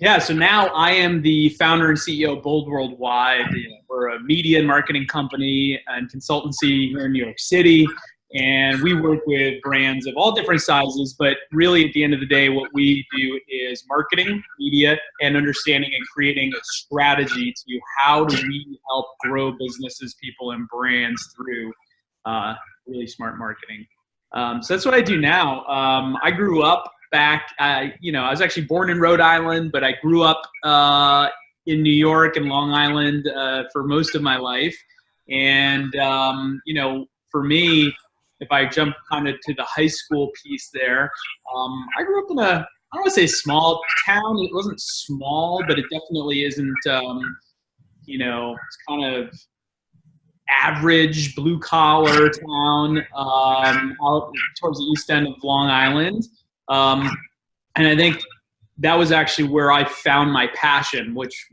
Yeah, so now I am the founder and CEO of Bold Worldwide. We're a media and marketing company and consultancy here in New York City. And we work with brands of all different sizes, but really at the end of the day, what we do is marketing, media, and understanding and creating a strategy to how do we help grow businesses, people, and brands through really smart marketing. So that's what I do now. I grew up I was actually born in Rhode Island, but I grew up in New York and Long Island for most of my life. And, for me, if I jump kind of to the high school piece there, I grew up in I don't want to say small town. It wasn't small, but it definitely isn't, it's kind of average blue collar town out towards the east end of Long Island. And I think that was actually where I found my passion, which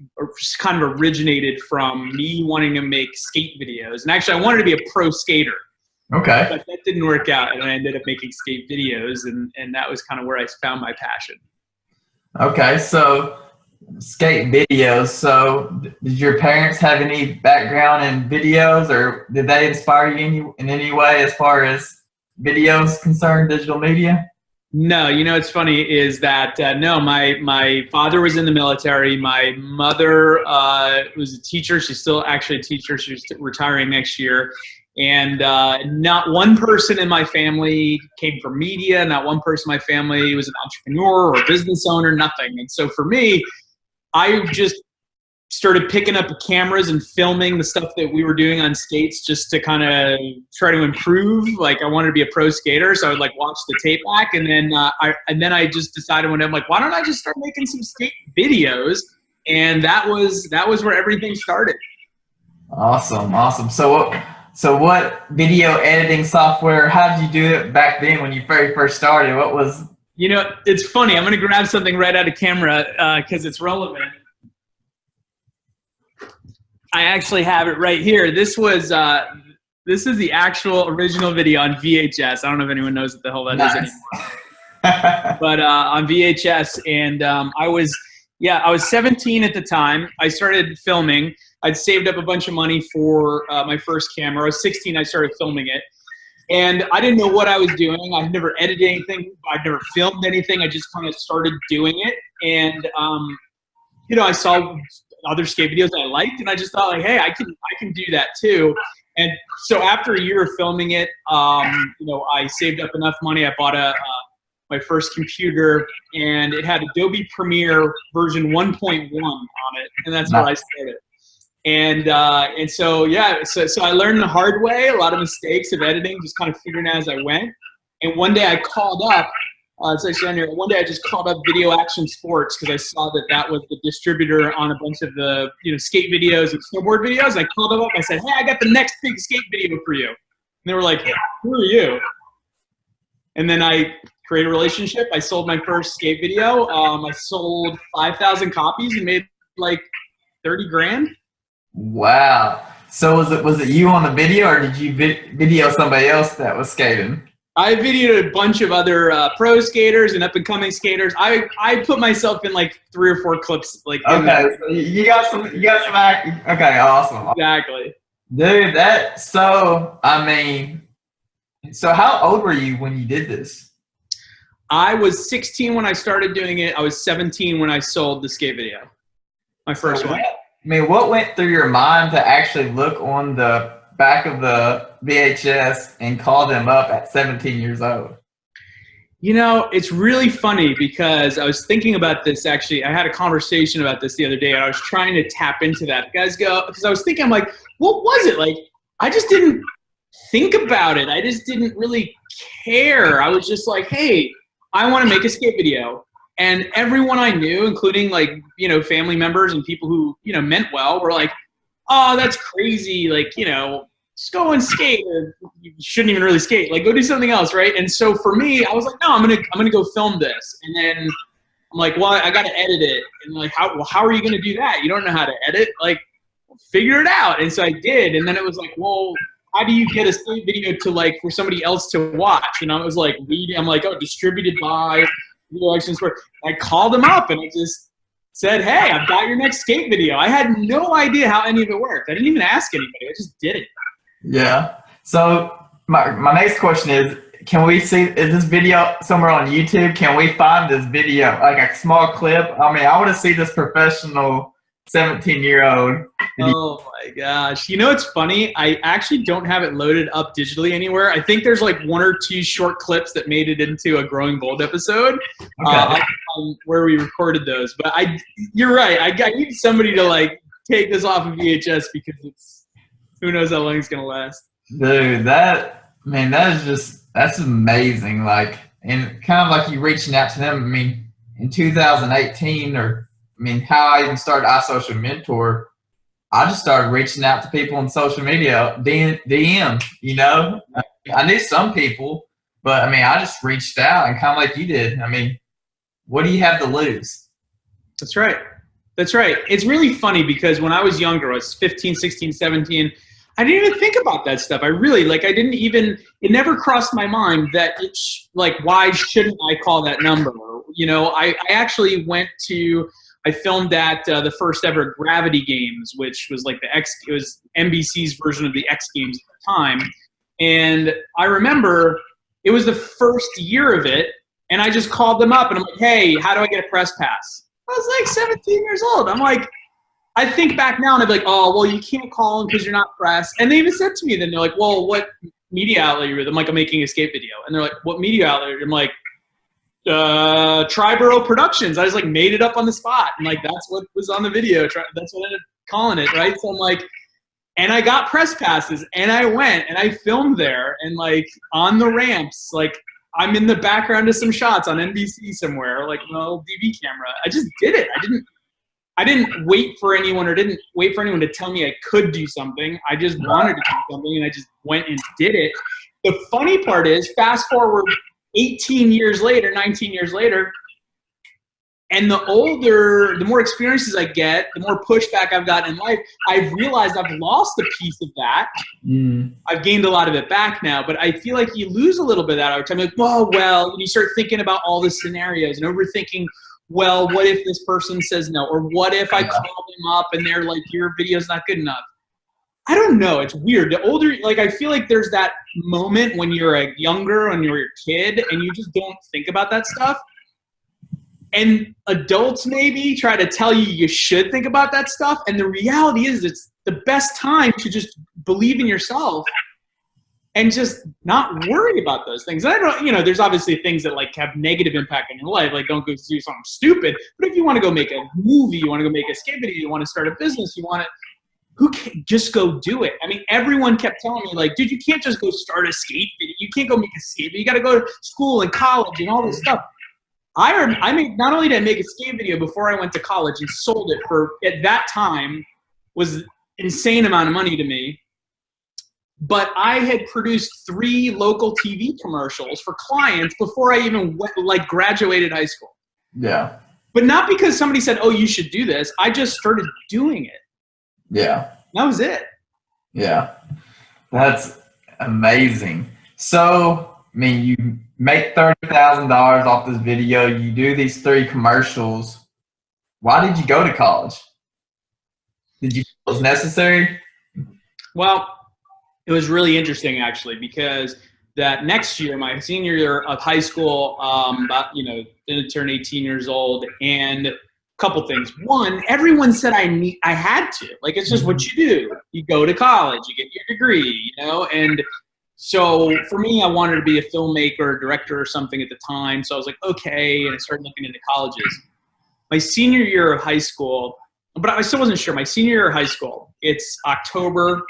kind of originated from me wanting to make skate videos. And actually I wanted to be a pro skater. Okay. But that didn't work out, and I ended up making skate videos, and that was kind of where I found my passion. Okay, so skate videos. So did your parents have any background in videos, or did they inspire you in any way as far as videos concerned, digital media? No, it's funny is that, no, my father was in the military. My mother was a teacher. She's still actually a teacher. She's retiring next year. And not one person in my family came from media. Not one person in my family was an entrepreneur or a business owner, nothing. And so for me, I just started picking up cameras and filming the stuff that we were doing on skates just to kind of try to improve. Like I wanted to be a pro skater, so I would like watch the tape back, and then I just decided one day, I'm like, why don't I just start making some skate videos? And that was where everything started. Awesome. So what video editing software? How did you do it back then when you very first started? What was? It's funny. I'm going to grab something right out of camera because it's relevant. I actually have it right here. This is the actual original video on VHS. I don't know if anyone knows what the hell that is anymore. But on VHS, and I was 17 at the time. I started filming. I'd saved up a bunch of money for my first camera. I was 16. I started filming it. And I didn't know what I was doing. I'd never edited anything. I'd never filmed anything. I just kind of started doing it. And, I saw other skate videos I liked, and I just thought, like, hey, I can do that too. And so after a year of filming it, I saved up enough money. I bought my first computer, and it had Adobe Premiere version 1.1 on it, and that's where I started. And so I learned the hard way, a lot of mistakes of editing, just kind of figuring it out as I went. And one day I called up, it's actually on here, one day I just called up Video Action Sports because I saw that was the distributor on a bunch of the skate videos and snowboard videos. I called them up, I said, hey, I got the next big skate video for you. And they were like, who are you? And then I created a relationship. I sold my first skate video. I sold 5,000 copies and made like 30 grand. Wow. So was it you on the video, or did you video somebody else that was skating? I videoed a bunch of other pro skaters and up-and-coming skaters. I put myself in like 3 or 4 clips. Like okay, so you got some acting. Okay, awesome. Exactly, dude. So how old were you when you did this? I was 16 when I started doing it. I was 17 when I sold the skate video, my first one. What went through your mind to actually look on the back of the VHS and call them up at 17 years old? It's really funny because I was thinking about this, actually. I had a conversation about this the other day, and I was trying to tap into that. Because I was thinking, I'm like, what was it? Like, I just didn't think about it. I just didn't really care. I was just like, hey, I want to make a skate video. And everyone I knew, including like, family members and people who, meant well, were like, oh, that's crazy. Like, just go and skate, or you shouldn't even really skate. Like, go do something else, right? And so for me, I was like, no, I'm gonna go film this. And then I'm like, well, I gotta edit it. And like, how are you gonna do that? You don't know how to edit. Like, figure it out. And so I did. And then it was like, well, how do you get a skate video to like for somebody else to watch? And I was like, I'm like, oh, distributed by Video Action Sport. I called them up and I just said, hey, I've got your next skate video. I had no idea how any of it worked. I didn't even ask anybody. I just did it. Yeah. So my next question is, can we see, is this video somewhere on YouTube? Can we find this video, like a small clip? I mean, I want to see this professional 17-year-old video. Oh my gosh. You know, it's funny. I actually don't have it loaded up digitally anywhere. I think there's like 1 or 2 short clips that made it into a Growing Bold episode where we recorded those. But you're right. I need somebody to like take this off of VHS because it's, who knows how long it's going to last. Dude, that's amazing. Like, and kind of like you reaching out to them. I mean, in 2018 how I even started iSocialMentor, I just started reaching out to people on social media, DM, you know. I knew some people, but I mean, I just reached out and kind of like you did. I mean, what do you have to lose? That's right. That's right. It's really funny because when I was younger, I was 15, 16, 17, I didn't even think about that stuff. It never crossed my mind that why shouldn't I call that number? You know, I actually I filmed at the first ever Gravity Games, which was like it was NBC's version of the X Games at the time. And I remember it was the first year of it, and I just called them up and I'm like, hey, how do I get a press pass? I was like 17 years old. I'm like, I think back now and I'd be like, oh, well, you can't call them because you're not press. And they even said to me, then they're like, well, what media outlet are you with? I'm like, I'm making a skate video. And they're like, what media outlet? I'm like, Triborough Productions. I just like made it up on the spot. And like, that's what was on the video. That's what I ended up calling it, right? So I'm like, and I got press passes and I went and I filmed there and like on the ramps, like I'm in the background of some shots on NBC somewhere, like an old DV camera. I just did it. I didn't wait for anyone to tell me I could do something. I just wanted to do something and I just went and did it. The funny part is, fast forward 18 years later, 19 years later, and the more experiences I get, the more pushback I've gotten in life, I've realized I've lost a piece of that. I've gained a lot of it back now, but I feel like you lose a little bit of that over time. Like, well, and you start thinking about all the scenarios and overthinking, well, what if this person says no? Or what if I call them up and they're like, your video's not good enough? I don't know. It's weird. The older, like, I feel like there's that moment when you're younger, when you're a kid, and you just don't think about that stuff. And adults maybe try to tell you should think about that stuff. And the reality is it's the best time to just believe in yourself and just not worry about those things. And I don't, there's obviously things that like have negative impact on your life. Like don't go do something stupid. But if you want to go make a movie, you want to go make a skate video, you want to start a business, just go do it. I mean, everyone kept telling me like, dude, you can't just go start a skate video. You can't go make a skate video. You got to go to school and college and all this stuff. I made, not only did I make a skate video before I went to college and sold it for, at that time, was insane amount of money to me, but I had produced 3 local TV commercials for clients before I even graduated high school. Yeah. But not because somebody said, oh, you should do this. I just started doing it. Yeah. That was it. Yeah. That's amazing. So, I mean, you make $30,000 off this video. You do these 3 commercials. Why did you go to college? Did you feel it was necessary? Well, it was really interesting actually, because that next year, my senior year of high school, didn't turn 18 years old, and a couple things. One, everyone said I had to. Like, it's just what you do. You go to college, you get your degree, and so for me, I wanted to be a filmmaker, director or something at the time. So I was like, okay, and I started looking into colleges. My senior year of high school, but I still wasn't sure. My senior year of high school, it's October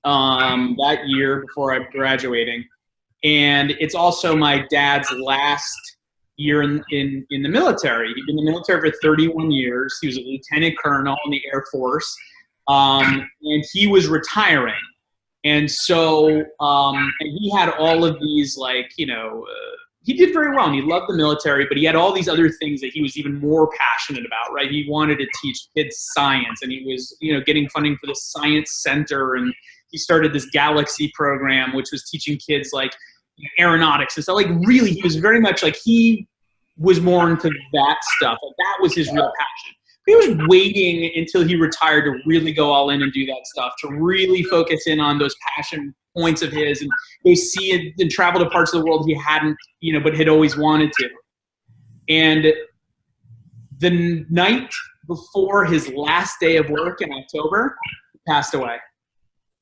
that year before I'm graduating. And it's also my dad's last year in the military. He'd been in the military for 31 years. He was a lieutenant colonel in the Air Force. And he was retiring. And so and he had all of these, he did very well and he loved the military, but he had all these other things that he was even more passionate about, right? He wanted to teach kids science, and he was, getting funding for the science center, and he started this Galaxy program, which was teaching kids aeronautics and stuff. Really, he was very much he was more into that stuff. Like that was his real passion. He was waiting until he retired to really go all in and do that stuff, to really focus in on those passion points of his and go see it and travel to parts of the world he hadn't, but had always wanted to. And the night before his last day of work in October, he passed away.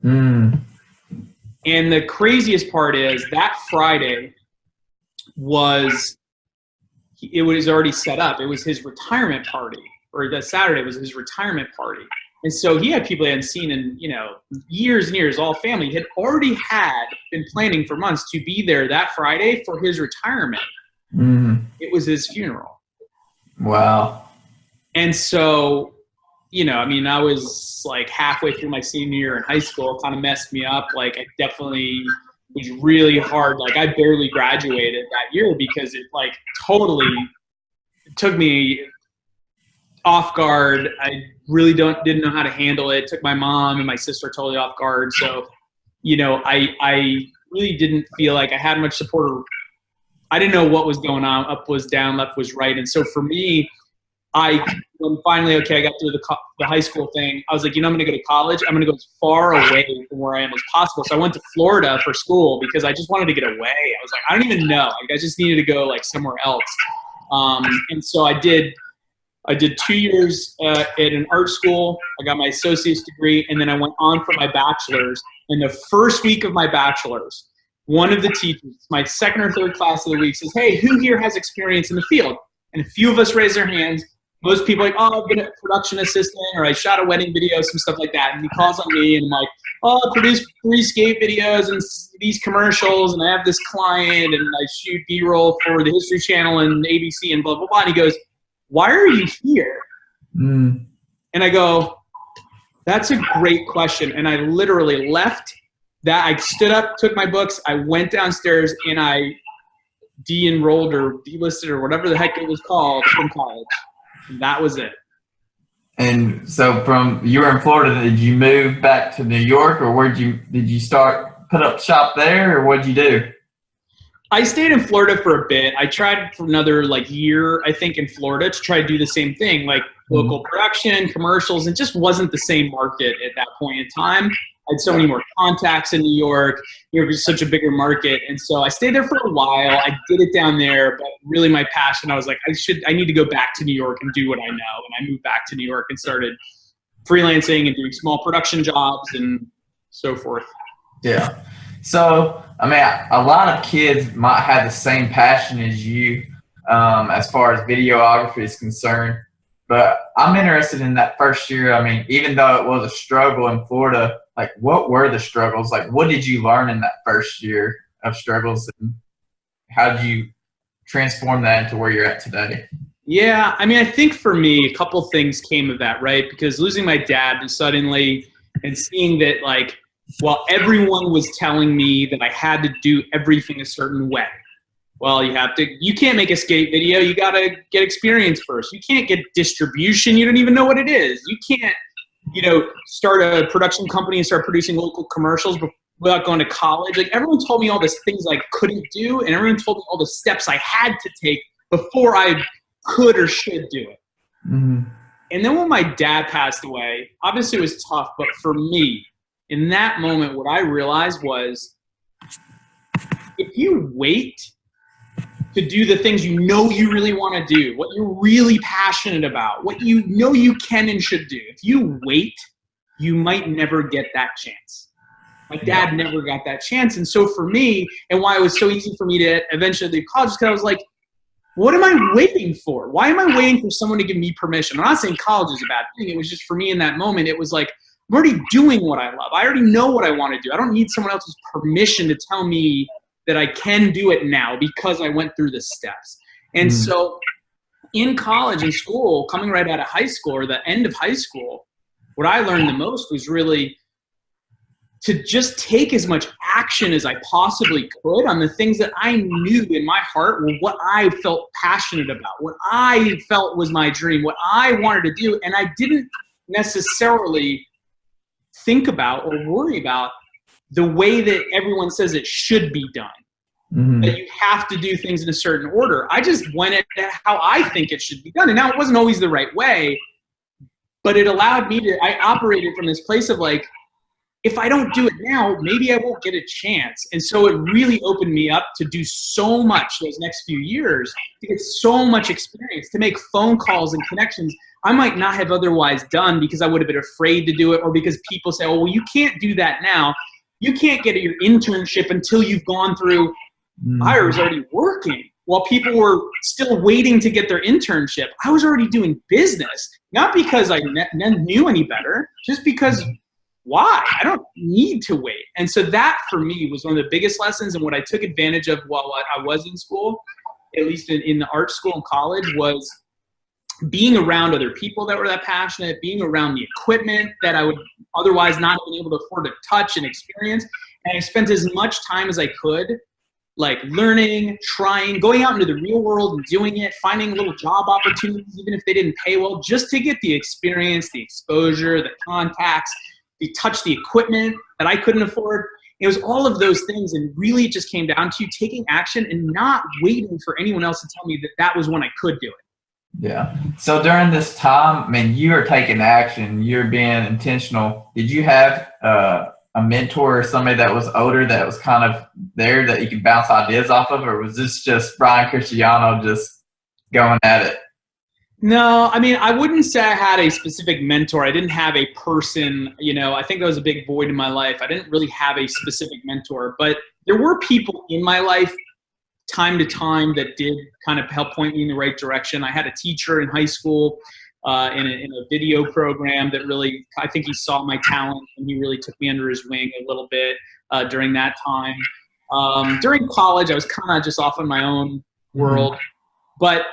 And the craziest part is that Friday it was already set up. It was his retirement party, or that Saturday was his retirement party. And so he had people he hadn't seen in, years and years, all family. He had already been planning for months to be there that Friday for his retirement. It was his funeral. Wow. And so, I was like halfway through my senior year in high school. It kind of messed me up. Like I definitely was really hard. Like I barely graduated that year because it like totally took me off guard. I really didn't know how to handle it. Took my mom and my sister totally off guard. So, I really didn't feel like I had much support. I didn't know what was going on. Up was down, left was right. And so for me, when finally, I got through the high school thing, I was like, I'm going to go to college. I'm going to go as far away from where I am as possible. So I went to Florida for school because I just wanted to get away. I was like, I don't even know. Like, I just needed to go like somewhere else. And so I did 2 years at an art school. I got my associate's degree, and then I went on for my bachelor's. In the first week of my bachelor's, one of the teachers, my second or third class of the week, says, "Hey, who here has experience in the field?" And a few of us raised their hands. Most people are like, "Oh, I've been a production assistant," or "I shot a wedding video," some stuff like that. And he calls on me, and I'm like, "Oh, I produce 3 skate videos and these commercials, and I have this client, and I shoot B-roll for the History Channel and ABC and blah, blah, blah." And he goes, "Why are you here?" And I go, "That's a great question." And I literally left that. I stood up, took my books, I went downstairs, and I de-enrolled or delisted or whatever the heck it was called from college. And that was it. And so you were in Florida, did you move back to New York, or did you put up shop there, or what'd you do? I stayed in Florida for a bit. I tried for another year, I think, in Florida to try to do the same thing, like local production, commercials. It just wasn't the same market at that point in time. I had so many more contacts in New York. New York was such a bigger market. And so I stayed there for a while. I did it down there, but really my passion, I was like, I need to go back to New York and do what I know. And I moved back to New York and started freelancing and doing small production jobs and so forth. Yeah. So, I mean, a lot of kids might have the same passion as you as far as videography is concerned. But I'm interested in that first year. I mean, even though it was a struggle in Florida, like what were the struggles? Like what did you learn in that first year of struggles, and how did you transform that into where you're at today? Yeah, I mean, I think for me, a couple things came of that, right? Because losing my dad suddenly and seeing that while everyone was telling me that I had to do everything a certain way. Well, you can't make a skate video. You got to get experience first. You can't get distribution. You don't even know what it is. You can't, start a production company and start producing local commercials without going to college. Like everyone told me all these things I couldn't do, and everyone told me all the steps I had to take before I could or should do it. And then when my dad passed away, obviously it was tough, but for me, in that moment, what I realized was if you wait to do the things you really want to do, what you're really passionate about, what you can and should do, if you wait, you might never get that chance. My dad never got that chance. And so for me, and why it was so easy for me to eventually leave college, because I was like, what am I waiting for? Why am I waiting for someone to give me permission? I'm not saying college is a bad thing. It was just for me in that moment, it was like, I'm already doing what I love. I already know what I want to do. I don't need someone else's permission to tell me that I can do it now because I went through the steps. And so in college and school, coming right out of high school or the end of high school, what I learned the most was really to just take as much action as I possibly could on the things that I knew in my heart were what I felt passionate about, what I felt was my dream, what I wanted to do. And I didn't necessarily think about or worry about the way that everyone says it should be done. that you have to do things in a certain order. I just went at how I think it should be done. And now it wasn't always the right way, but it allowed me to, I operated from this place of like, if I don't do it now, maybe I won't get a chance. And so it really opened me up to do so much those next few years, to get so much experience, to make phone calls and connections I might not have otherwise done because I would have been afraid to do it, or because people say, oh, well, you can't do that now. You can't get your internship until you've gone through. I was already working while people were still waiting to get their internship. I was already doing business, not because I knew any better, just because why? I don't need to wait. And so that for me was one of the biggest lessons, and what I took advantage of while I was in school, at least in the art school and college, was being around other people that were that passionate, being around the equipment that I would otherwise not have been able to afford to touch and experience. And I spent as much time as I could, like learning, trying, going out into the real world and doing it, finding little job opportunities, even if they didn't pay well, just to get the experience, the exposure, the contacts, the touch the equipment that I couldn't afford. It was all of those things, and really it just came down to taking action and not waiting for anyone else to tell me that that was when I could do it. Yeah. So during this time, I mean, you were taking action, you're being intentional. Did you have a mentor or somebody that was older that was kind of there that you could bounce ideas off of, or was this just Brian Cristiano just going at it? No, I mean, I wouldn't say I had a specific mentor. I didn't have a person, you know, I think that was a big void in my life. I didn't really have a specific mentor, but there were people in my life time to time that did kind of help point me in the right direction. I had a teacher in high school in a video program that really, I think he saw my talent, and he really took me under his wing a little bit during that time. During college, I was kind of just off in my own world, but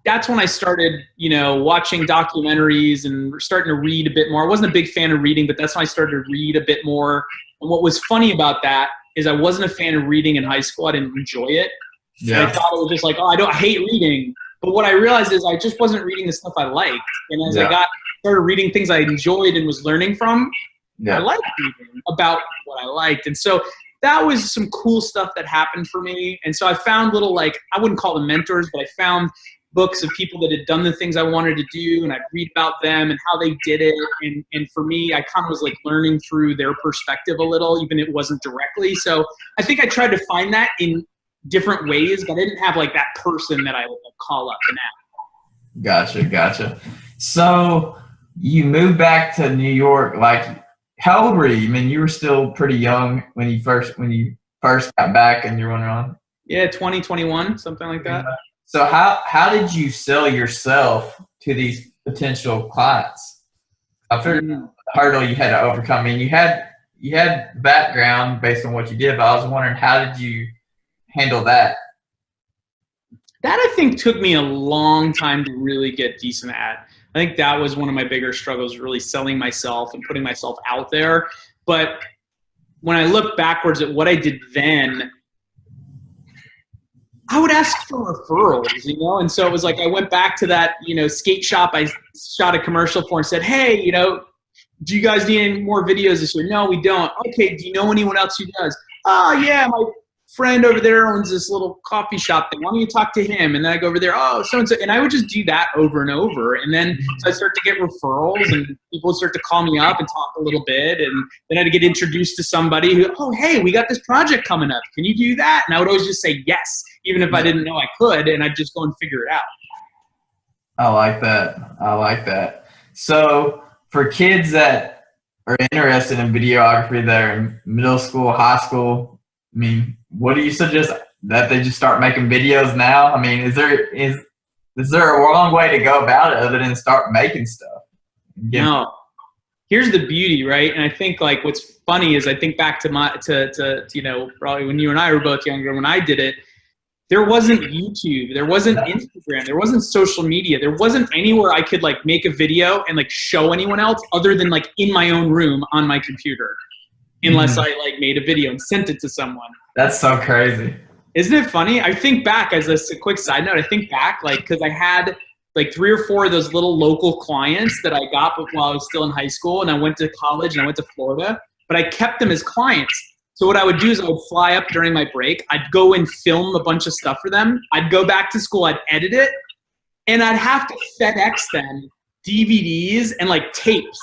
that's when I started, you know, watching documentaries and starting to read a bit more. I wasn't a big fan of reading, but that's when I started to read a bit more. And what was funny about that is I wasn't a fan of reading in high school. I didn't enjoy it. Yeah. I thought it was just like, oh, I hate reading. But what I realized is I just wasn't reading the stuff I liked. And as I started reading things I enjoyed and was learning from, I liked reading about what I liked. And so that was some cool stuff that happened for me. And so I found little, like, I wouldn't call them mentors, but I found books of people that had done the things I wanted to do, and I'd read about them and how they did it. And for me, I kind of was like learning through their perspective a little, even if it wasn't directly. So I think I tried to find that in different ways, but I didn't have like that person that I would call up and ask. Gotcha. So you moved back to New York. Like, how old were you? I mean, you were still pretty young when you first got back, and you're wondering. Yeah, 21, something like that. So how did you sell yourself to these potential clients? I figured the hurdle you had to overcome. I mean, you had background based on what you did, but I was wondering, how did you handle that? That I think took me a long time to really get decent at. I think that was one of my bigger struggles, really selling myself and putting myself out there. But when I look backwards at what I did then, I would ask for referrals, you know? And so it was like, I went back to that, you know, skate shop I shot a commercial for and said, hey, you know, do you guys need any more videos this year? No, we don't. Okay, do you know anyone else who does? Oh, yeah, my friend over there owns this little coffee shop thing. Why don't you talk to him? And then I go over there, oh, so-and-so. And I would just do that over and over. And then so I start to get referrals, and people would start to call me up and talk a little bit. And then I'd get introduced to somebody who, oh, hey, we got this project coming up. Can you do that? And I would always just say yes, even if I didn't know I could. And I'd just go and figure it out. I like that. So for kids that are interested in videography, that are in middle school, high school, I mean, what do you suggest? That they just start making videos now? I mean, is there a wrong way to go about it other than start making stuff? No. Here's the beauty, right? And I think like what's funny is I think back to you know, probably when you and I were both younger, when I did it, there wasn't YouTube, there wasn't Instagram, there wasn't social media, there wasn't anywhere I could like make a video and like show anyone else other than like in my oown room on my computer. Unless I like made a video and sent it to someone. That's so crazy. Isn't it funny? I think back, as a quick side note, I think back like, cause I had like 3 or 4 of those little local clients that I got while I was still in high school, and I went to college and I went to Florida, but I kept them as clients. So what I would do is I would fly up during my break. I'd go and film a bunch of stuff for them. I'd go back to school. I'd edit it. And I'd have to FedEx them DVDs and like tapes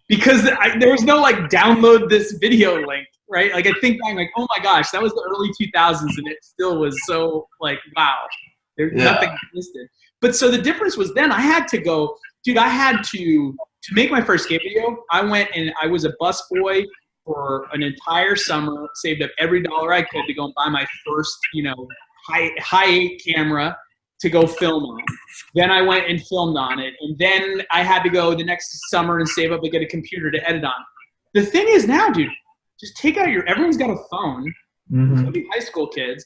because there was no like download this video link, right? Like I think I'm like, oh my gosh, that was the early 2000s and it still was so like, wow, there's nothing existed. But so the difference was then I had to go, dude, I had to make my first skate video. I went and I was a busboy for an entire summer, saved up every dollar I could to go and buy my first, you know, high camera to go film on. Then I went and filmed on it. And then I had to go the next summer and save up to get a computer to edit on. The thing is now, dude, just take out everyone's got a phone, including high school kids.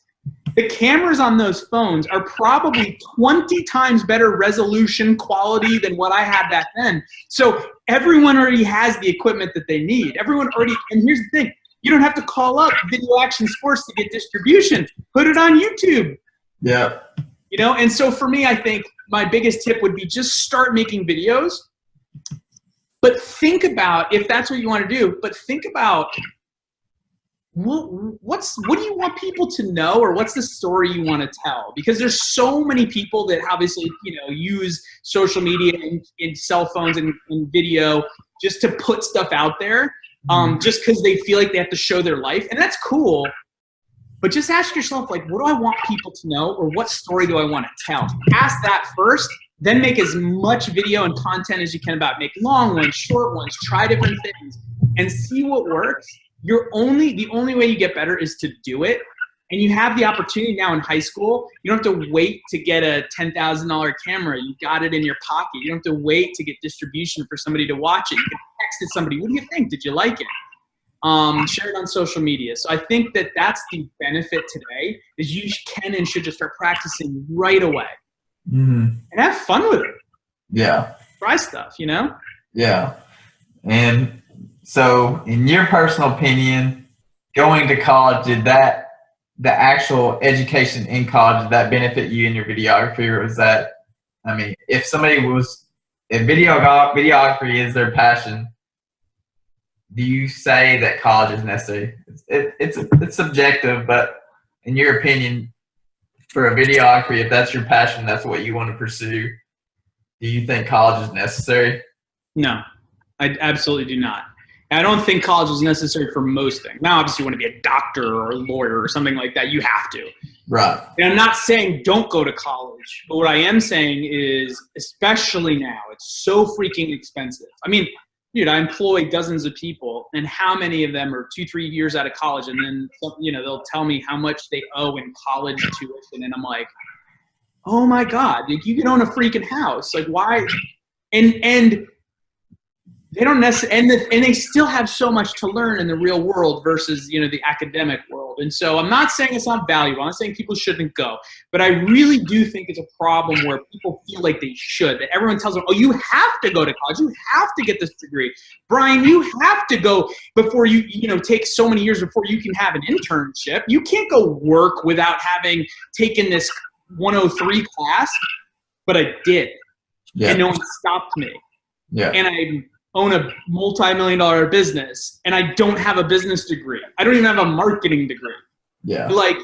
The cameras on those phones are probably 20 times better resolution quality than what I had back then. So everyone already has the equipment that they need. Everyone already, and here's the thing, you don't have to call up Video Action Sports to get distribution. Put it on YouTube. Yeah. You know, and so for me, I think my biggest tip would be just start making videos. But think about, if that's what you want to do, but think about what do you want people to know, or what's the story you want to tell? Because there's so many people that obviously, you know, use social media and cell phones and video just to put stuff out there, just because they feel like they have to show their life. And that's cool. But just ask yourself, like, what do I want people to know, or what story do I want to tell? Ask that first, then make as much video and content as you can about it. Make long ones, short ones, try different things, and see what works. The only way you get better is to do it. And you have the opportunity now in high school. You don't have to wait to get a $10,000 camera. You got it in your pocket. You don't have to wait to get distribution for somebody to watch it. You can text it somebody. What do you think? Did you like it? Share it on social media. So I think that that's the benefit today, is you can and should just start practicing right away and have fun with it. Yeah. Try stuff, you know? Yeah. And so in your personal opinion, going to college, the actual education in college, did that benefit you in your videography, or was that, I mean, if videography is their passion, do you say that college is necessary? It's subjective, but in your opinion, for a videography, if that's your passion, that's what you want to pursue, do you think college is necessary? No, I absolutely do not. I don't think college is necessary for most things. Now, obviously, you want to be a doctor or a lawyer or something like that, you have to. Right. And I'm not saying don't go to college, but what I am saying is, especially now, it's so freaking expensive. I mean, dude, I employ dozens of people, and how many of them are 2-3 years out of college, and then, you know, they'll tell me how much they owe in college tuition, and I'm like, oh my God, like, you can own a freaking house. Like, why? And they don't necessarily, and they still have so much to learn in the real world versus, you know, the academic world. And so I'm not saying it's not valuable. I'm not saying people shouldn't go, but I really do think it's a problem where people feel like they should. That everyone tells them, oh, you have to go to college. You have to get this degree. Brian, you have to go before you know, take so many years before you can have an internship. You can't go work without having taken this 103 class. But I did. Yeah. And no one stopped me. Yeah. And I own a multi-million-dollar business, and I don't have a business degree. I don't even have a marketing degree. Yeah. Like,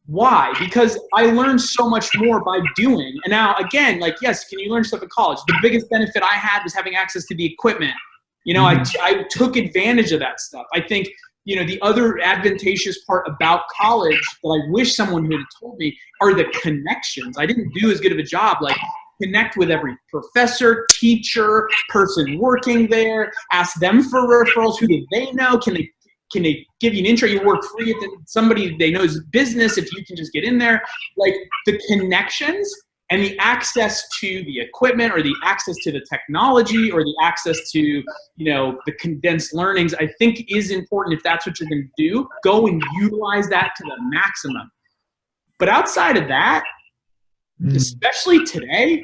why? Because I learned so much more by doing. And now, again, like, yes, can you learn stuff at college? The biggest benefit I had was having access to the equipment. You know, I took advantage of that stuff. I think, you know, the other advantageous part about college that I wish someone would have told me are the connections. I didn't do as good of a job. Like, connect with every professor, teacher, person working there. Ask them for referrals. Who do they know? Can they give you an intro? You work free at somebody they know is business if you can just get in there. Like, the connections and the access to the equipment, or the access to the technology, or the access to, you know, the condensed learnings, I think is important. If that's what you're going to do, go and utilize that to the maximum. But outside of that, especially today,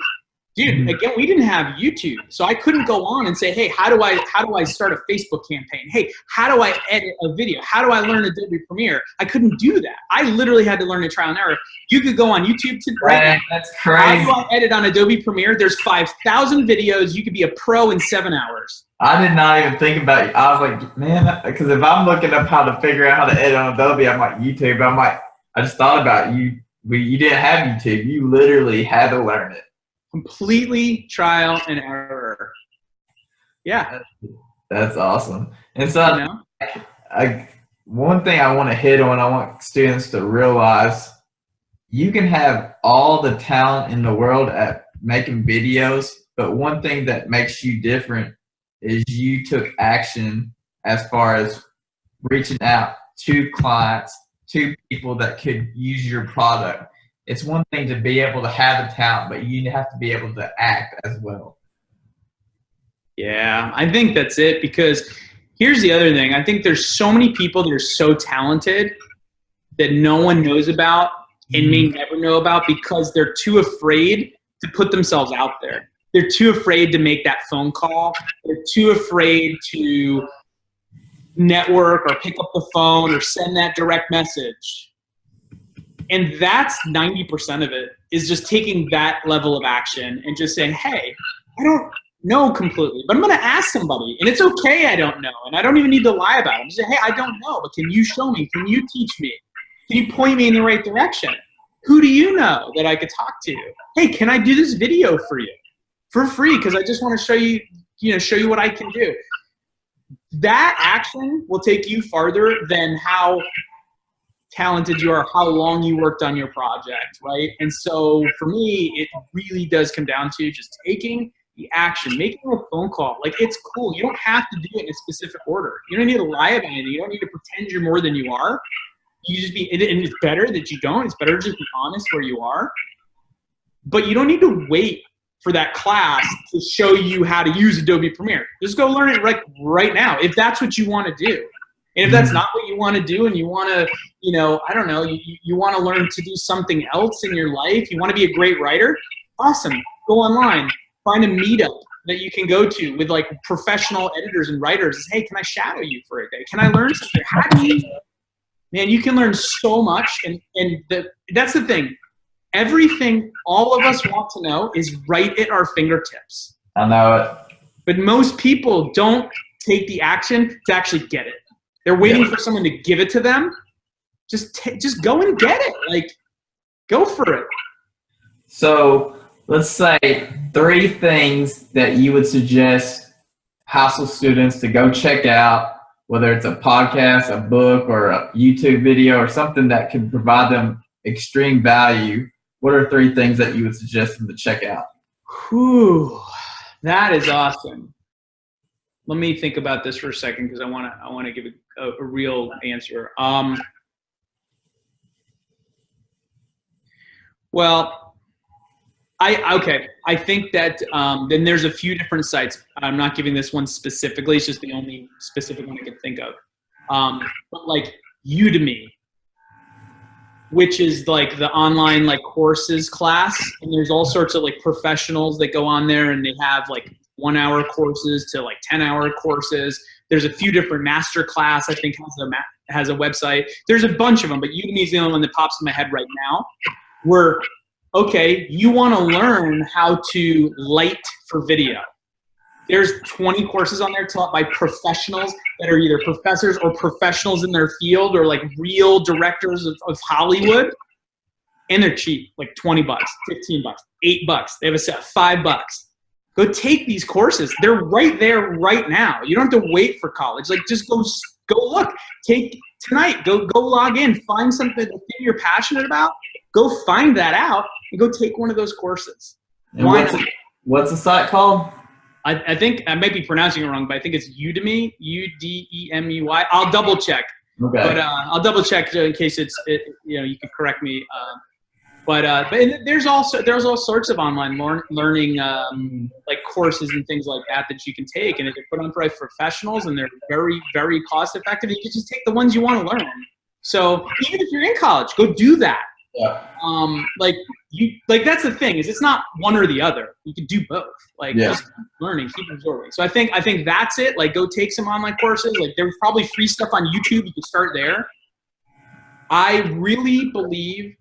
Dude, again, we didn't have YouTube, so I couldn't go on and say, hey, how do I start a Facebook campaign? Hey, how do I edit a video? How do I learn Adobe Premiere? I couldn't do that. I literally had to learn in trial and error. You could go on YouTube today. That's crazy. How do I edit on Adobe Premiere? There's 5,000 videos. You could be a pro in 7 hours. I did not even think about it. I was like, man, because if I'm looking up how to figure out how to edit on Adobe, I'm like, YouTube. I'm like, I just thought about you. You didn't have YouTube. You literally had to learn it. Completely trial and error. Yeah. That's awesome. And so one thing I want to hit on, I want students to realize you can have all the talent in the world at making videos, but one thing that makes you different is you took action as far as reaching out to clients, to people that could use your product. It's one thing to be able to have the talent, but you have to be able to act as well. Yeah, I think that's it, because here's the other thing. I think there's so many people that are so talented that no one knows about and may never know about because they're too afraid to put themselves out there. They're too afraid to make that phone call. They're too afraid to network or pick up the phone or send that direct message. And that's 90% of it, is just taking that level of action and just saying, hey, I don't know completely, but I'm going to ask somebody. And it's okay I don't know. And I don't even need to lie about it. Just say, hey, I don't know, but can you show me? Can you teach me? Can you point me in the right direction? Who do you know that I could talk to? Hey, can I do this video for you for free? Because I just want to show you, show you what I can do. That action will take you farther than how talented you are, how long you worked on your project, right? And so for me, it really does come down to just taking the action, making a phone call. Like, it's cool. You don't have to do it in a specific order. You don't need to lie about anything. You don't need to pretend you're more than you are. You just be, and it's better that you don't. It's better to just be honest where you are. But you don't need to wait for that class to show you how to use Adobe Premiere. Just go learn it right now, if that's what you want to do. And if that's not what you want to do, and you want to, I don't know, you want to learn to do something else in your life, you want to be a great writer, awesome. Go online, find a meetup that you can go to with like professional editors and writers. Hey, can I shadow you for a day? Can I learn something? How do you, man, you can learn so much. And that's the thing. Everything all of us want to know is right at our fingertips. I know it. But most people don't take the action to actually get it. They're waiting for someone to give it to them. Just go and get it. Like, go for it. So let's say 3 things that you would suggest high school students to go check out, whether it's a podcast, a book, or a YouTube video, or something that can provide them extreme value. What are 3 things that you would suggest them to check out? Whew, that is awesome. Let me think about this for a second, because I want to give a real answer. Well, I think that then there's a few different sites. I'm not giving this one specifically. It's just the only specific one I can think of. But like Udemy, which is like the online like courses class, and there's all sorts of like professionals that go on there, and they have like 1-hour courses to like 10-hour courses. There's a few different master class, I think has a website. There's a bunch of them, but Udemy is the only one that pops in my head right now, where, okay, you want to learn how to light for video. There's 20 courses on there taught by professionals that are either professors or professionals in their field, or like real directors of Hollywood. And they're cheap, like 20 bucks, 15 bucks, 8 bucks. They have a set, $5. Go take these courses. They're right there right now. You don't have to wait for college. Like, just go look. Take tonight. Go log in. Find something that you're passionate about. Go find that out and go take one of those courses. And what's the site called? I think I might be pronouncing it wrong, but I think it's Udemy, Udemy. I'll double check. Okay. But I'll double check in case you can correct me. But there's all sorts of online learning like courses and things like that you can take, and if they're put on by professionals and they're very, very cost effective, you can just take the ones you want to learn. So even if you're in college, go do that. Yeah. That's the thing, is it's not one or the other. You can do both. Just keep learning, keep absorbing. So I think that's it. Like, go take some online courses. Like, there's probably free stuff on YouTube. You can start there. I really believe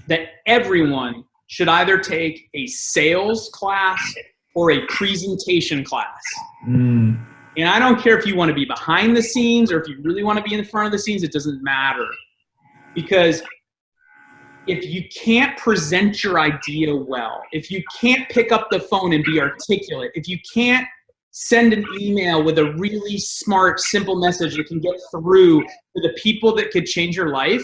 that everyone should either take a sales class or a presentation class. And I don't care if you want to be behind the scenes or if you really want to be in front of the scenes, it doesn't matter. Because if you can't present your idea well, if you can't pick up the phone and be articulate, if you can't send an email with a really smart, simple message that can get through to the people that could change your life,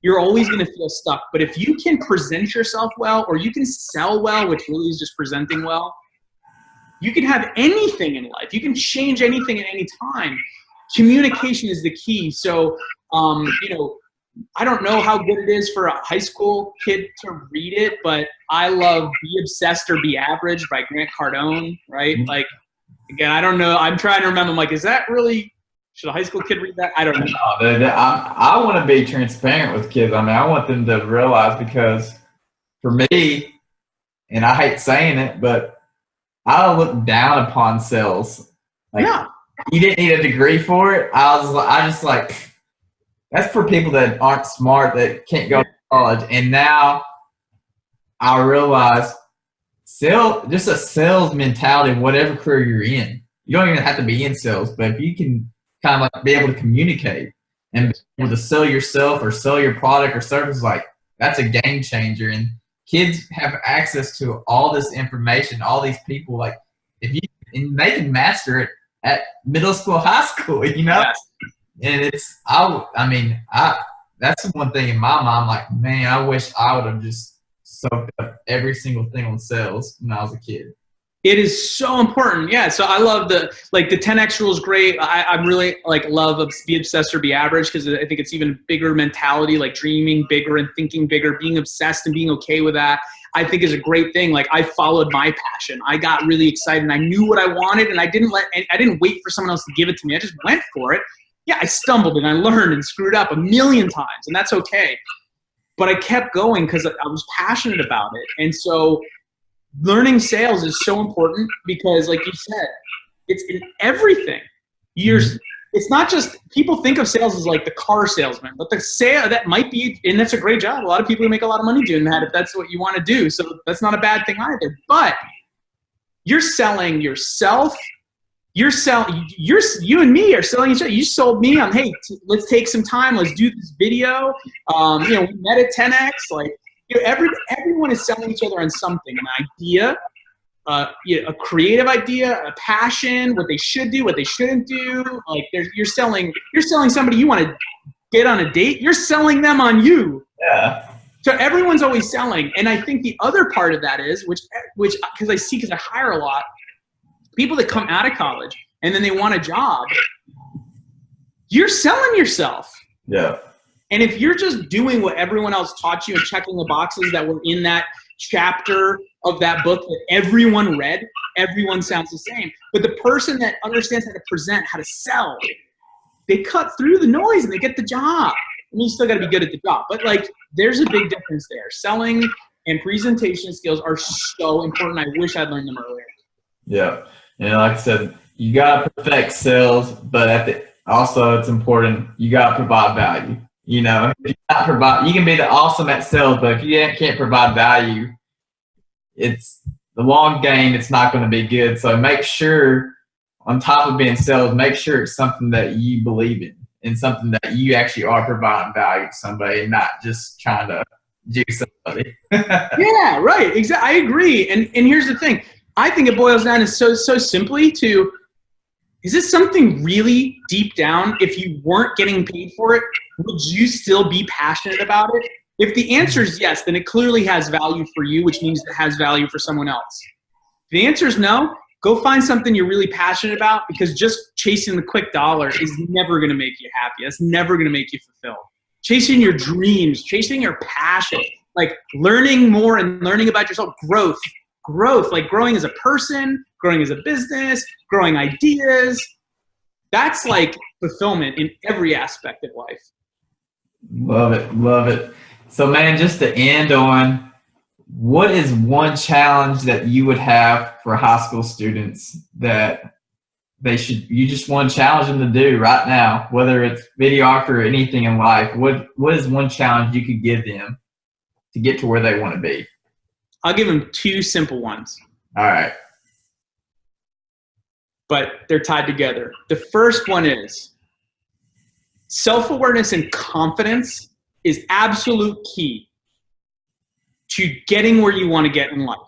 you're always going to feel stuck. But if you can present yourself well, or you can sell well, which really is just presenting well, you can have anything in life. You can change anything at any time. Communication is the key. So, I don't know how good it is for a high school kid to read it, but I love Be Obsessed or Be Average by Grant Cardone, right? Like, again, I don't know. I'm trying to remember. I'm like, is that really, should a high school kid read that? I don't know. I want to be transparent with kids. I mean, I want them to realize, because for me, and I hate saying it, but I look down upon sales. Like, you didn't need a degree for it. I just like, that's for people that aren't smart, that can't go to college. And now I realize just a sales mentality, whatever career you're in. You don't even have to be in sales, but if you can kind of like be able to communicate and be able to sell yourself or sell your product or service, like, that's a game changer. And kids have access to all this information, all these people, like, and they can master it at middle school, high school, Yes. And that's the one thing in my mind, like, man, I wish I would have just soaked up every single thing on sales when I was a kid. It is so important. Yeah. So I love the 10X rule is great. I'm really love Be Obsessed or Be Average, because I think it's even bigger mentality, like dreaming bigger and thinking bigger, being obsessed and being okay with that. I think is a great thing. Like, I followed my passion. I got really excited and I knew what I wanted, and I didn't wait for someone else to give it to me. I just went for it. Yeah, I stumbled and I learned and screwed up a million times, and that's okay. But I kept going because I was passionate about it. And so learning sales is so important, because, like you said, it's in everything. It's not just, people think of sales as like the car salesman, but the sale, that might be, and that's a great job. A lot of people make a lot of money doing that if that's what you want to do. So that's not a bad thing either. But you're selling yourself. You and me are selling each other. You sold me on, hey, let's take some time. Let's do this video. We met at 10X. Like, everyone is selling each other on something, an idea, a creative idea, a passion, what they should do, what they shouldn't do. Like, you're selling somebody you want to get on a date. You're selling them on you. Yeah. So everyone's always selling. And I think the other part of that is, which because I hire a lot, people that come out of college and then they want a job, you're selling yourself. Yeah. And if you're just doing what everyone else taught you and checking the boxes that were in that chapter of that book that everyone read, everyone sounds the same. But the person that understands how to present, how to sell, they cut through the noise and they get the job. I mean, you still got to be good at the job. But, like, there's a big difference there. Selling and presentation skills are so important. I wish I'd learned them earlier. Yeah. And like I said, you got to perfect sales, but also it's important, you got to provide value. If you not provide, you can be awesome at sales, but if you can't provide value, it's the long game. It's not going to be good. So make sure, on top of being sales, make sure it's something that you believe in and something that you actually are providing value to somebody, and not just trying to juice somebody. Yeah, right. Exactly. I agree. And here's the thing. I think it boils down to so simply to, is this something really deep down, if you weren't getting paid for it, would you still be passionate about it? If the answer is yes, then it clearly has value for you, which means it has value for someone else. If the answer is no, go find something you're really passionate about, because just chasing the quick dollar is never going to make you happy. That's never going to make you fulfilled. Chasing your dreams, chasing your passion, like learning more and learning about yourself, growth, like growing as a person, growing as a business, growing ideas. That's like fulfillment in every aspect of life. Love it. So man, just to end on, what is one challenge that you would have for high school students that you just want to challenge them to do right now, whether it's videography or anything in life? What is one challenge you could give them to get to where they want to be? I'll give them two simple ones. All right. But they're tied together. The first one is self-awareness and confidence is absolute key to getting where you want to get in life.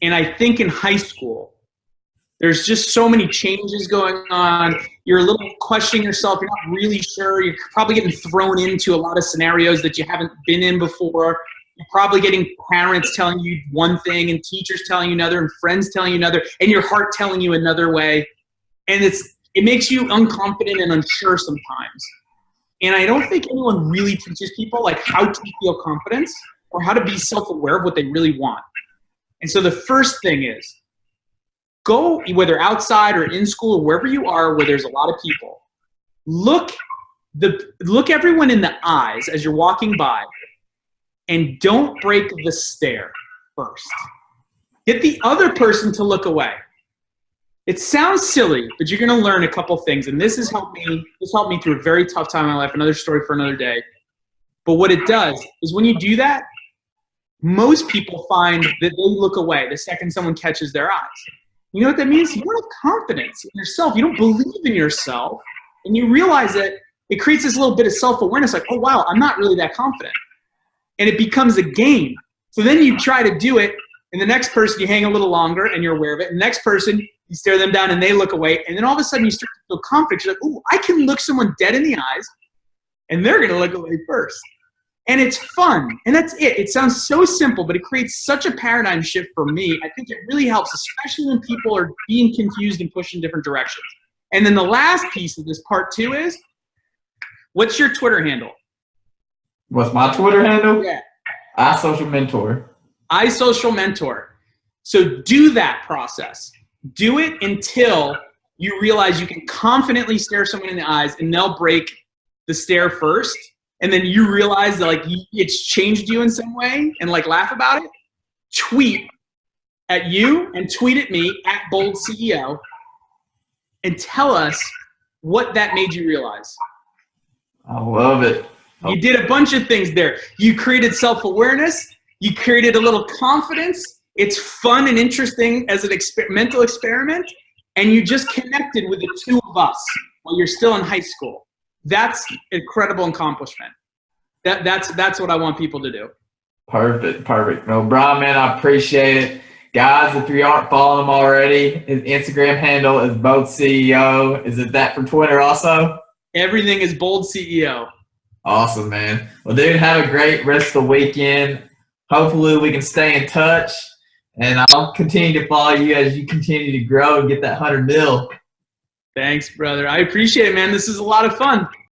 And I think in high school, there's just so many changes going on. You're a little questioning yourself. You're not really sure. You're probably getting thrown into a lot of scenarios that you haven't been in before. You're probably getting parents telling you one thing and teachers telling you another and friends telling you another and your heart telling you another way. And it makes you unconfident and unsure sometimes. And I don't think anyone really teaches people like how to feel confidence or how to be self-aware of what they really want. And so the first thing is, go, whether outside or in school or wherever you are where there's a lot of people, look everyone in the eyes as you're walking by and don't break the stare first. Get the other person to look away. It sounds silly, but you're going to learn a couple things, and this helped me through a very tough time in my life, another story for another day. But what it does is when you do that, most people find that they look away the second someone catches their eyes. You know what that means? You don't have confidence in yourself. You don't believe in yourself. And you realize that it creates this little bit of self-awareness like, oh, wow, I'm not really that confident. And it becomes a game. So then you try to do it, and the next person you hang a little longer and you're aware of it. And the next person, you stare them down and they look away. And then all of a sudden you start to feel confident. You're like, oh, I can look someone dead in the eyes and they're going to look away first. And it's fun. And that's it. It sounds so simple, but it creates such a paradigm shift for me. I think it really helps, especially when people are being confused and pushed in different directions. And then the last piece of this part two is, what's your Twitter handle? What's my Twitter handle? Yeah. iSocialMentor. iSocialMentor. So do that process. Do it until you realize you can confidently stare someone in the eyes and they'll break the stare first. And then you realize that like it's changed you in some way and like laugh about it. Tweet at you and tweet at me at Bold CEO and tell us what that made you realize. I love it. You did a bunch of things there. You created self-awareness. You created a little confidence. It's fun and interesting as an mental experiment. And you just connected with the two of us while you're still in high school. That's incredible accomplishment. That's what I want people to do. Perfect. No, Brian, man, I appreciate it. Guys, if you aren't following him already, his Instagram handle is Bold CEO. Is it that for Twitter also? Everything is Bold CEO. Awesome, man. Well, dude, have a great rest of the weekend. Hopefully we can stay in touch, and I'll continue to follow you as you continue to grow and get that 100 mil. Thanks, brother. I appreciate it, man. This is a lot of fun.